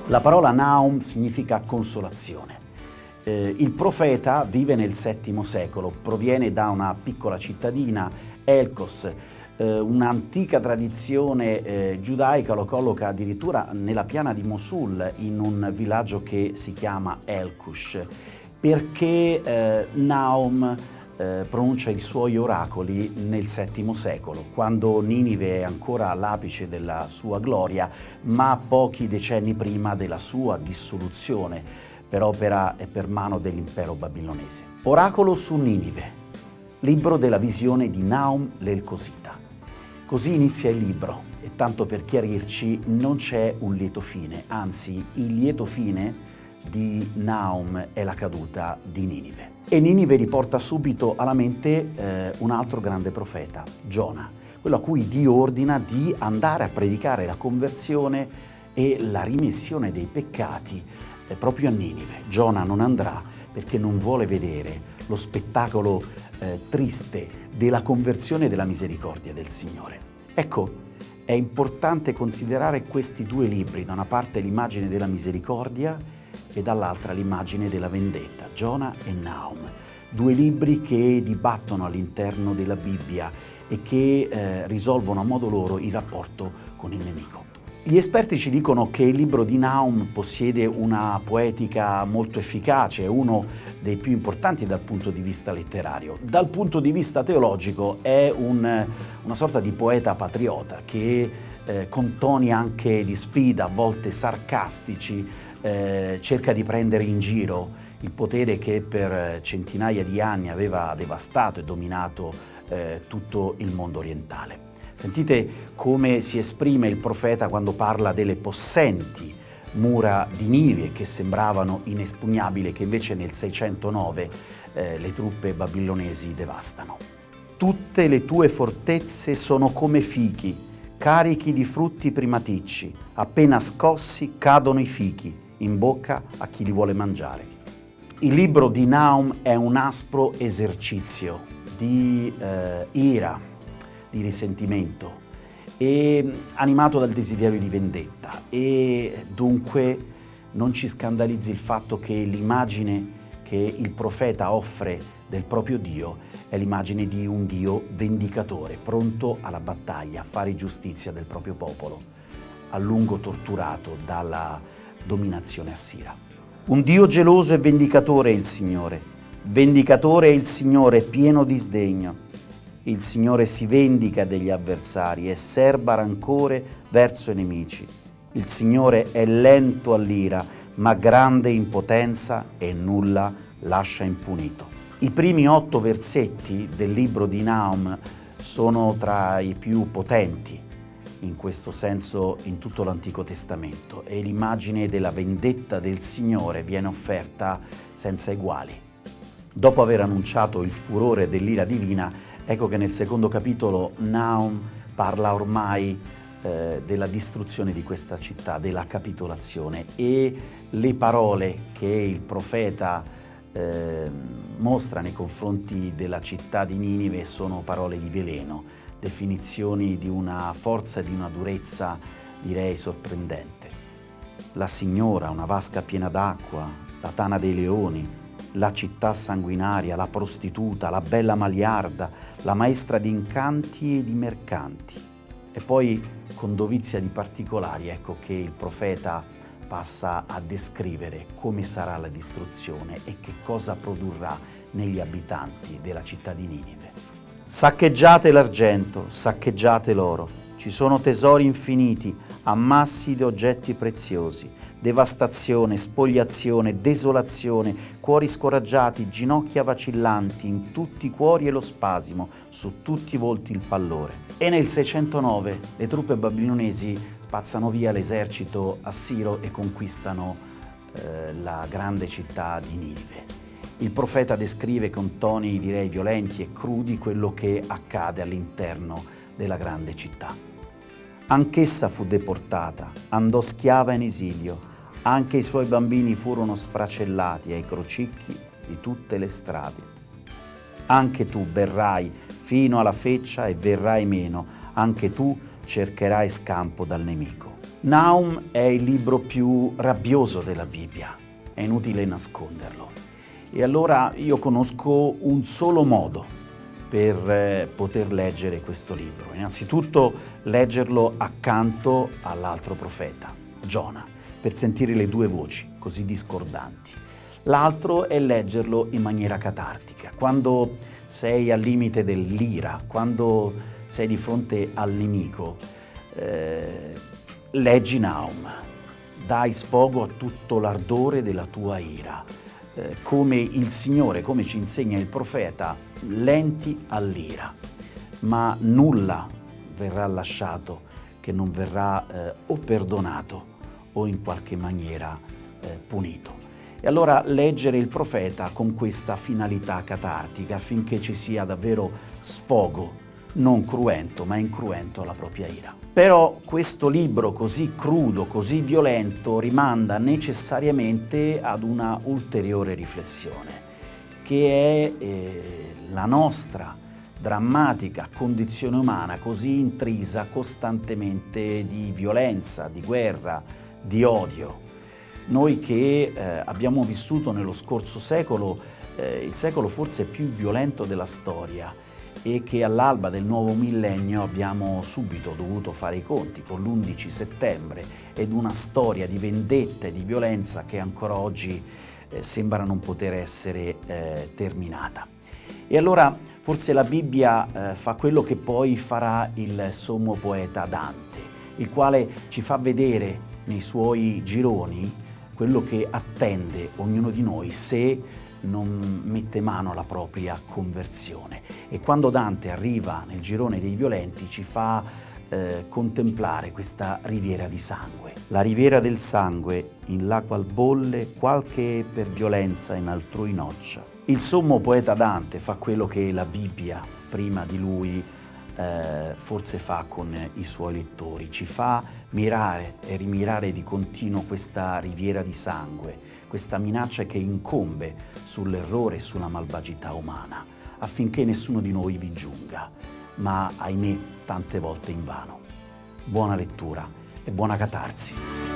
La parola Nahum significa consolazione. Il profeta vive nel VII secolo, proviene da una piccola cittadina, Elkos. Un'antica tradizione giudaica lo colloca addirittura nella piana di Mosul, in un villaggio che si chiama Elkush, perché Nahum pronuncia i suoi oracoli nel VII secolo, quando Ninive è ancora all'apice della sua gloria, ma pochi decenni prima della sua dissoluzione per opera e per mano dell'impero babilonese. Oracolo su Ninive, libro della visione di Nahum l'Elcosita. Così inizia il libro e, tanto per chiarirci, non c'è un lieto fine, anzi il lieto fine di Nahum è la caduta di Ninive. E Ninive riporta subito alla mente un altro grande profeta, Giona, quello a cui Dio ordina di andare a predicare la conversione e la rimissione dei peccati proprio a Ninive. Giona non andrà perché non vuole vedere lo spettacolo triste della conversione e della misericordia del Signore. Ecco, è importante considerare questi due libri, da una parte l'immagine della misericordia e dall'altra l'immagine della vendetta, Giona e Nahum, due libri che dibattono all'interno della Bibbia e che risolvono a modo loro il rapporto con il nemico. Gli esperti ci dicono che il libro di Nahum possiede una poetica molto efficace, è uno dei più importanti dal punto di vista letterario. Dal punto di vista teologico è una sorta di poeta patriota che con toni anche di sfida, a volte sarcastici, cerca di prendere in giro il potere che per centinaia di anni aveva devastato e dominato tutto il mondo orientale. Sentite come si esprime il profeta quando parla delle possenti mura di Ninive che sembravano inespugnabili, che invece nel 609 le truppe babilonesi devastano. Tutte le tue fortezze sono come fichi, carichi di frutti primaticci, appena scossi cadono i fichi in bocca a chi li vuole mangiare. Il libro di Nahum è un aspro esercizio di ira, di risentimento, e animato dal desiderio di vendetta, e dunque non ci scandalizzi il fatto che l'immagine che il profeta offre del proprio Dio è l'immagine di un Dio vendicatore, pronto alla battaglia, a fare giustizia del proprio popolo, a lungo torturato dalla dominazione assira. Un Dio geloso e vendicatore è il Signore. Vendicatore è il Signore, pieno di sdegno. Il Signore si vendica degli avversari e serba rancore verso i nemici. Il Signore è lento all'ira, ma grande in potenza e nulla lascia impunito. I primi 8 versetti del libro di Nahum sono tra i più potenti in questo senso in tutto l'Antico Testamento, e l'immagine della vendetta del Signore viene offerta senza eguali. Dopo aver annunciato il furore dell'ira divina, ecco che nel secondo capitolo Nahum parla ormai della distruzione di questa città, della capitolazione, e le parole che il profeta mostra nei confronti della città di Ninive sono parole di veleno, definizioni di una forza e di una durezza, direi, sorprendente. La signora, una vasca piena d'acqua, la tana dei leoni, la città sanguinaria, la prostituta, la bella maliarda, la maestra di incanti e di mercanti. E poi, con dovizia di particolari, ecco che il profeta passa a descrivere come sarà la distruzione e che cosa produrrà negli abitanti della città di Ninive. Saccheggiate l'argento, saccheggiate l'oro, ci sono tesori infiniti, ammassi di oggetti preziosi, devastazione, spogliazione, desolazione, cuori scoraggiati, ginocchia vacillanti, in tutti i cuori e lo spasimo, su tutti i volti il pallore. E nel 609 le truppe babilonesi spazzano via l'esercito assiro e conquistano la grande città di Ninive. Il profeta descrive con toni, direi, violenti e crudi quello che accade all'interno della grande città. Anch'essa fu deportata, andò schiava in esilio, anche i suoi bambini furono sfracellati ai crocicchi di tutte le strade. Anche tu berrai fino alla feccia e verrai meno, anche tu cercherai scampo dal nemico. Nahum è il libro più rabbioso della Bibbia, è inutile nasconderlo. E allora io conosco un solo modo per poter leggere questo libro. Innanzitutto leggerlo accanto all'altro profeta, Giona, per sentire le due voci così discordanti. L'altro è leggerlo in maniera catartica, quando sei al limite dell'ira, quando sei di fronte al nemico. Leggi Nahum, dai sfogo a tutto l'ardore della tua ira. Come il Signore, come ci insegna il profeta, lenti all'ira, ma nulla verrà lasciato che non verrà o perdonato o in qualche maniera punito. E allora leggere il profeta con questa finalità catartica affinché ci sia davvero sfogo, non cruento, ma incruento alla propria ira. Però questo libro così crudo, così violento, rimanda necessariamente ad una ulteriore riflessione, che è la nostra drammatica condizione umana così intrisa costantemente di violenza, di guerra, di odio. Noi che abbiamo vissuto nello scorso secolo, il secolo forse più violento della storia, e che all'alba del nuovo millennio abbiamo subito dovuto fare i conti con l'11 settembre ed una storia di vendetta e di violenza che ancora oggi sembra non poter essere terminata. E allora forse la Bibbia fa quello che poi farà il sommo poeta Dante, il quale ci fa vedere nei suoi gironi quello che attende ognuno di noi se non mette mano alla propria conversione. E quando Dante arriva nel girone dei violenti ci fa contemplare questa riviera di sangue. La riviera del sangue in la qual bolle qualche per violenza in altrui noccia. Il sommo poeta Dante fa quello che la Bibbia prima di lui forse fa con i suoi lettori, ci fa mirare e rimirare di continuo questa riviera di sangue, questa minaccia che incombe sull'errore e sulla malvagità umana, affinché nessuno di noi vi giunga, ma ahimè tante volte invano. Buona lettura e buona catarsi.